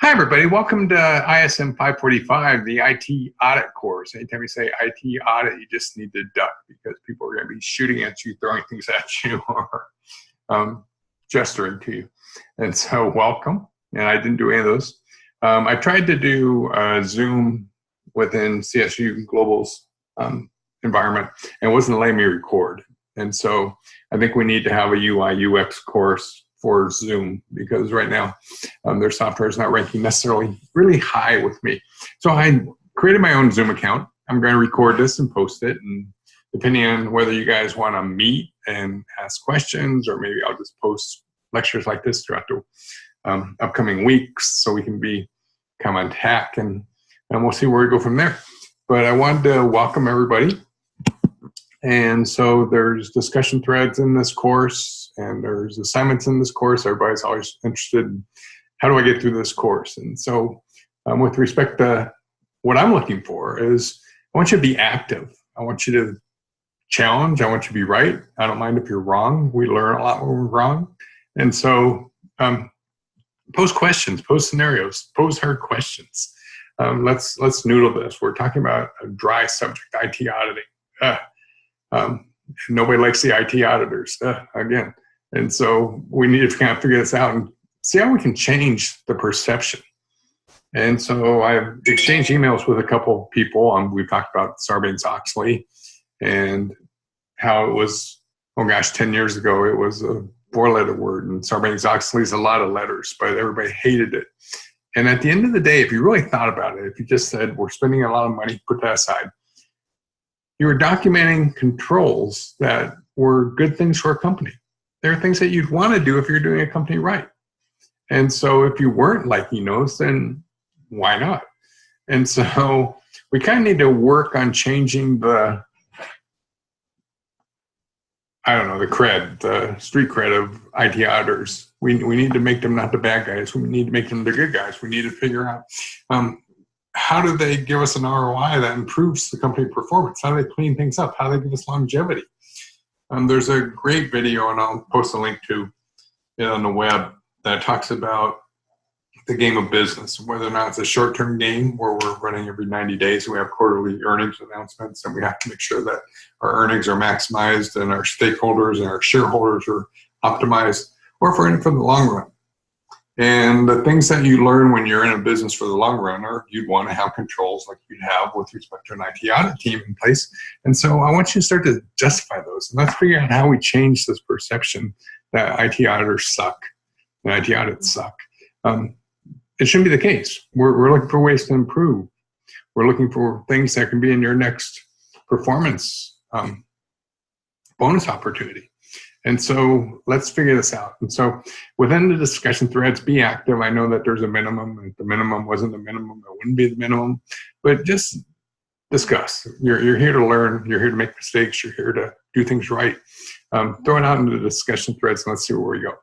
Hi, everybody. Welcome to ISM 545, the IT audit course. Anytime you say IT audit, you just need to duck because people are going to be shooting at you, throwing things at you, or gesturing to you. And so welcome. And I didn't do any of those. I tried to do Zoom within CSU Global's environment, and it wasn't letting me record. And so I think we need to have a UI UX course for Zoom because right now their software is not ranking necessarily really high with me. So I created my own Zoom account. I'm going to record this and post it. And depending on whether you guys want to meet and ask questions, or maybe I'll just post lectures like this throughout the upcoming weeks so we can be kind of on tack and we'll see where we go from there. But I wanted to welcome everybody. And so there's discussion threads in this course, and there's assignments in this course. Everybody's always interested in how do I get through this course? And so with respect to what I'm looking for is I want you to be active. I want you to challenge. I want you to be right. I don't mind if you're wrong. We learn a lot when we're wrong. And so pose questions, pose scenarios, pose hard questions. Let's noodle this. We're talking about a dry subject, IT auditing. Nobody likes the IT auditors, again. And so we need to kind of figure this out and see how we can change the perception. And so I've exchanged emails with a couple of people. We've talked about Sarbanes-Oxley and how it was, 10 years ago, it was a 4-letter word. And Sarbanes-Oxley is a lot of letters, but everybody hated it. And at the end of the day, if you really thought about it, if you just said, we're spending a lot of money, put that aside, you were documenting controls that were good things for a company. There are things that you'd want to do if you're doing a company right. And so if you weren't liking those, then why not? And so we kind of need to work on changing the cred, the street cred of IT auditors. We need to make them not the bad guys. We need to make them the good guys. We need to figure out how do they give us an ROI that improves the company performance? How do they clean things up? How do they give us longevity? There's a great video, and I'll post a link to it on the web, that talks about the game of business, whether or not it's a short-term game where we're running every 90 days and we have quarterly earnings announcements, and we have to make sure that our earnings are maximized and our stakeholders and our shareholders are optimized, or if we're in it for the long run. And the things that you learn when you're in a business for the long run are you'd want to have controls like you'd have with respect to an IT audit team in place. And so I want you to start to justify those. And let's figure out how we change this perception that IT auditors suck and IT audits suck. It shouldn't be the case. We're looking for ways to improve. We're looking for things that can be in your next performance bonus opportunity. And so let's figure this out. And so within the discussion threads, be active. I know that there's a minimum. If the minimum wasn't the minimum, it wouldn't be the minimum. But just discuss. You're here to learn. You're here to make mistakes. You're here to do things right. Throw it out into the discussion threads and let's see where we go.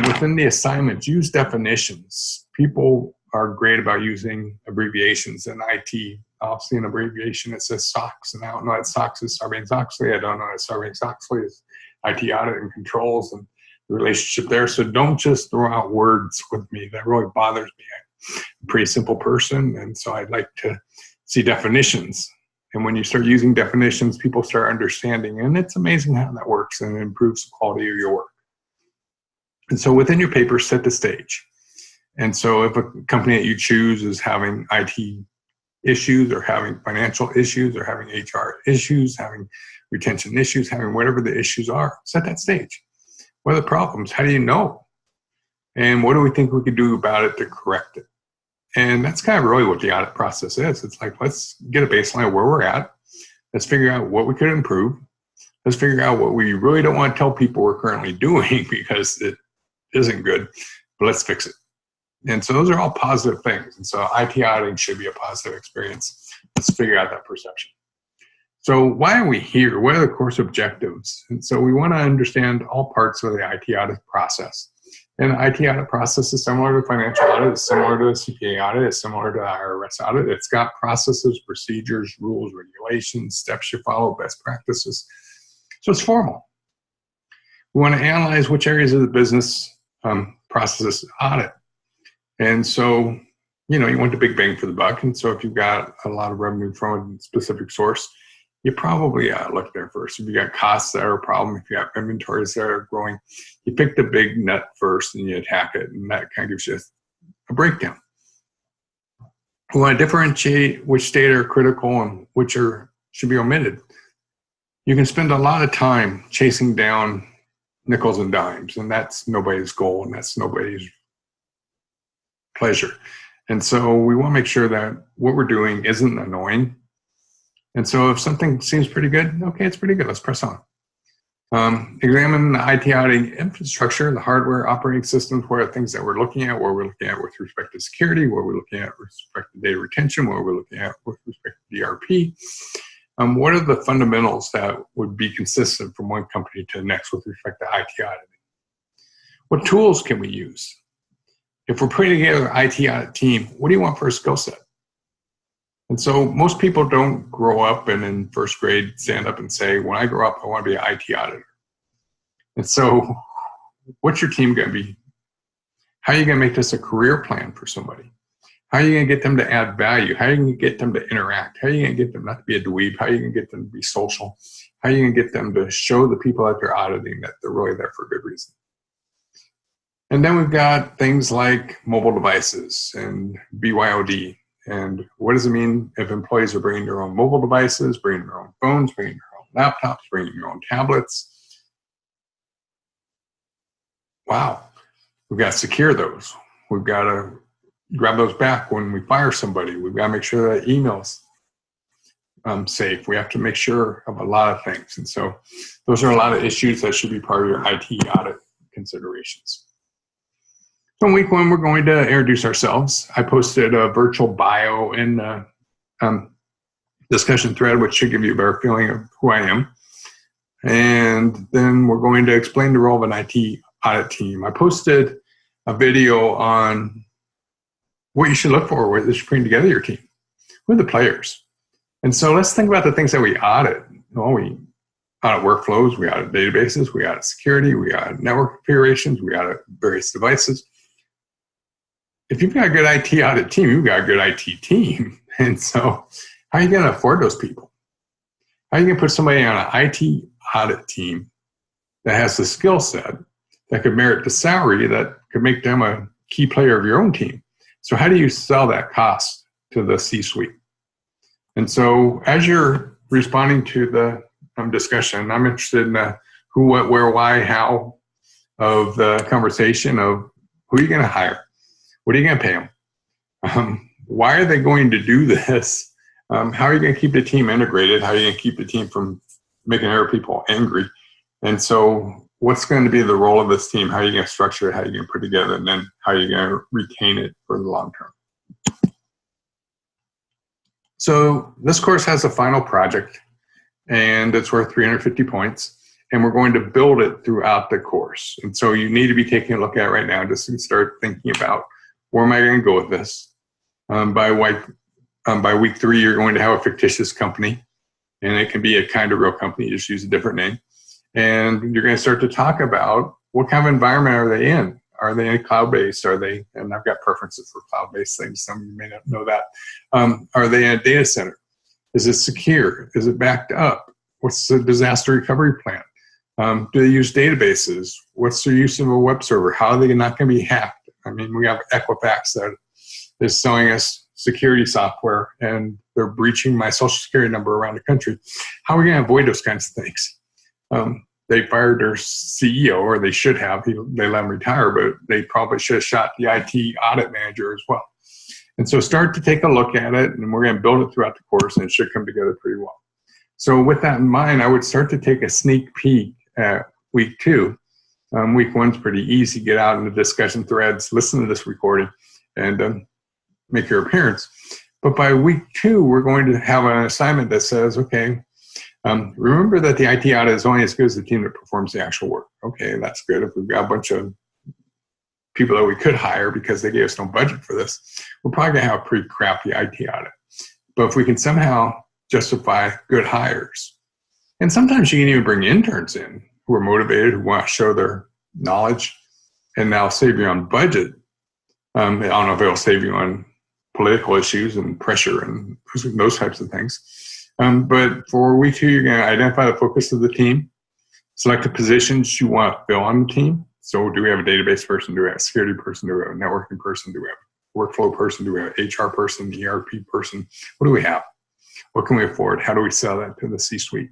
Within the assignments, use definitions. People are great about using abbreviations in IT. I'll see an abbreviation that says SOX, and I don't know that SOX is Sarbanes-Oxley. I don't know that Sarbanes-Oxley is IT audit and controls and the relationship there. So don't just throw out words with me. That really bothers me. I'm a pretty simple person, and so I'd like to see definitions. And when you start using definitions, people start understanding, and it's amazing how that works, and it improves the quality of your work. And so within your paper, set the stage. And so if a company that you choose is having IT issues or having financial issues or having HR issues, having retention issues, having whatever the issues are, set that stage. What are the problems? How do you know? And what do we think we could do about it to correct it? And that's kind of really what the audit process is. It's like, let's get a baseline of where we're at. Let's figure out what we could improve. Let's figure out what we really don't want to tell people we're currently doing because it isn't good, but let's fix it. And so those are all positive things. And so IT auditing should be a positive experience. Let's figure out that perception. So why are we here? What are the course objectives? And so we want to understand all parts of the IT audit process. And the IT audit process is similar to financial audit, it's similar to a CPA audit, it's similar to IRS audit. It's got processes, procedures, rules, regulations, steps you follow, best practices. So it's formal. We want to analyze which areas of the business processes audit. And so, you want the big bang for the buck. And so if you've got a lot of revenue from a specific source, you probably look there first. If you got costs that are a problem, if you have inventories that are growing, you pick the big nut first and you attack it. And that kind of gives you a breakdown. We want to differentiate which data are critical and which should be omitted. You can spend a lot of time chasing down nickels and dimes, and that's nobody's goal, and that's nobody's pleasure. And so we want to make sure that what we're doing isn't annoying. And so if something seems pretty good, okay, it's pretty good. Let's press on. Examine the IT audit infrastructure, the hardware, operating systems, what are things that we're looking at, what we're looking at with respect to security, what we're looking at with respect to data retention, what we're looking at with respect to DRP. What are the fundamentals that would be consistent from one company to the next with respect to IT auditing? What tools can we use? If we're putting together an IT audit team, what do you want for a skill set? And so most people don't grow up and in first grade stand up and say, when I grow up, I want to be an IT auditor. And so what's your team going to be? How are you going to make this a career plan for somebody? How are you going to get them to add value? How are you going to get them to interact? How are you going to get them not to be a dweeb? How are you going to get them to be social? How are you going to get them to show the people that they're auditing that they're really there for a good reason? And then we've got things like mobile devices and BYOD. And what does it mean if employees are bringing their own mobile devices, bringing their own phones, bringing their own laptops, bringing their own tablets? Wow, we've got to secure those. We've got to grab those back when we fire somebody. We've got to make sure that email's safe. We have to make sure of a lot of things. And so those are a lot of issues that should be part of your IT audit considerations. So in week one, we're going to introduce ourselves. I posted a virtual bio in the discussion thread, which should give you a better feeling of who I am. And then we're going to explain the role of an IT audit team. I posted a video on what you should look for when you're putting together your team. Who are the players? And so let's think about the things that we audit. Well, we audit workflows, we audit databases, we audit security, we audit network configurations, we audit various devices. If you've got a good IT audit team, you've got a good IT team. And so how are you going to afford those people? How are you going to put somebody on an IT audit team that has the skill set that could merit the salary that could make them a key player of your own team? So how do you sell that cost to the C-suite? And so as you're responding to the discussion, I'm interested in the who, what, where, why, how of the conversation of who are you going to hire? What are you going to pay them? Why are they going to do this? How are you going to keep the team integrated? How are you going to keep the team from making other people angry? And so what's going to be the role of this team? How are you going to structure it? How are you going to put it together? And then how are you going to retain it for the long term? So this course has a final project, and it's worth 350 points. And we're going to build it throughout the course. And so you need to be taking a look at it right now just to start thinking about, where am I going to go with this? By week 3, you're going to have a fictitious company, and it can be a kind of real company. You just use a different name. And you're going to start to talk about what kind of environment are they in? Are they in cloud-based? Are they, and I've got preferences for cloud-based things. Some of you may not know that. Are they in a data center? Is it secure? Is it backed up? What's the disaster recovery plan? Do they use databases? What's their use of a web server? How are they not going to be hacked? I mean, we have Equifax that is selling us security software, and they're breaching my social security number around the country. How are we going to avoid those kinds of things? They fired their CEO, or they should have. They let him retire, but they probably should have shot the IT audit manager as well. And so start to take a look at it, and we're going to build it throughout the course, and it should come together pretty well. So with that in mind, I would start to take a sneak peek at week 2. Week 1's pretty easy. Get out in the discussion threads, listen to this recording, and make your appearance. But by week 2, we're going to have an assignment that says, okay, remember that the IT audit is only as good as the team that performs the actual work. Okay, that's good. If we've got a bunch of people that we could hire because they gave us no budget for this, we're probably going to have a pretty crappy IT audit. But if we can somehow justify good hires, and sometimes you can even bring interns in who are motivated, who want to show their knowledge, and they'll save you on budget. I don't know if it'll save you on political issues and pressure and those types of things. But for week 2, you're going to identify the focus of the team, select the positions you want to fill on the team. So do we have a database person? Do we have a security person? Do we have a networking person? Do we have a workflow person? Do we have an HR person, ERP person? What do we have? What can we afford? How do we sell that to the C-suite?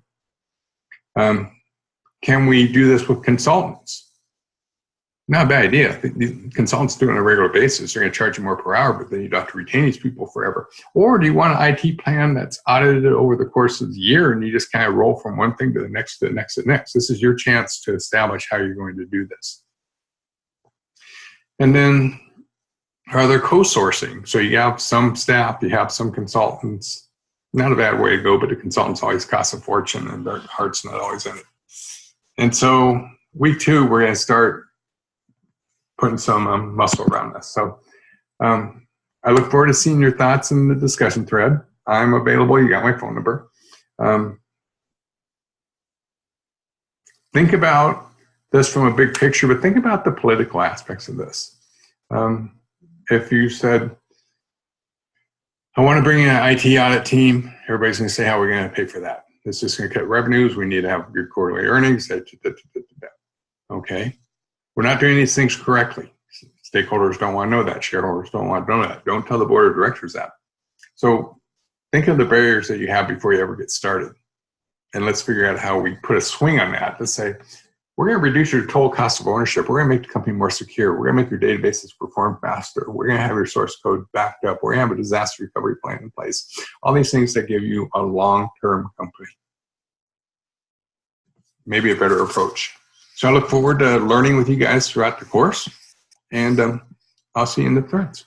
Can we do this with consultants? Not a bad idea. The consultants do it on a regular basis. They're going to charge you more per hour, but then you'd have to retain these people forever. Or do you want an IT plan that's audited over the course of the year and you just kind of roll from one thing to the next, to the next, to the next? This is your chance to establish how you're going to do this. And then are there co-sourcing? So you have some staff, you have some consultants. Not a bad way to go, but the consultants always cost a fortune and their heart's not always in it. And so week 2, we're going to start putting some muscle around this. So I look forward to seeing your thoughts in the discussion thread. I'm available. You got my phone number. Think about this from a big picture, but think about the political aspects of this. If you said, I want to bring in an IT audit team, everybody's going to say, how are we going to pay for that? It's just going to cut revenues. We need to have good quarterly earnings. Okay. We're not doing these things correctly. Stakeholders don't want to know that. Shareholders don't want to know that. Don't tell the board of directors that. So think of the barriers that you have before you ever get started. And let's figure out how we put a swing on that. Let's say, we're going to reduce your total cost of ownership. We're going to make the company more secure. We're going to make your databases perform faster. We're going to have your source code backed up. We're going to have a disaster recovery plan in place. All these things that give you a long-term company. Maybe a better approach. So I look forward to learning with you guys throughout the course. And I'll see you in the threads.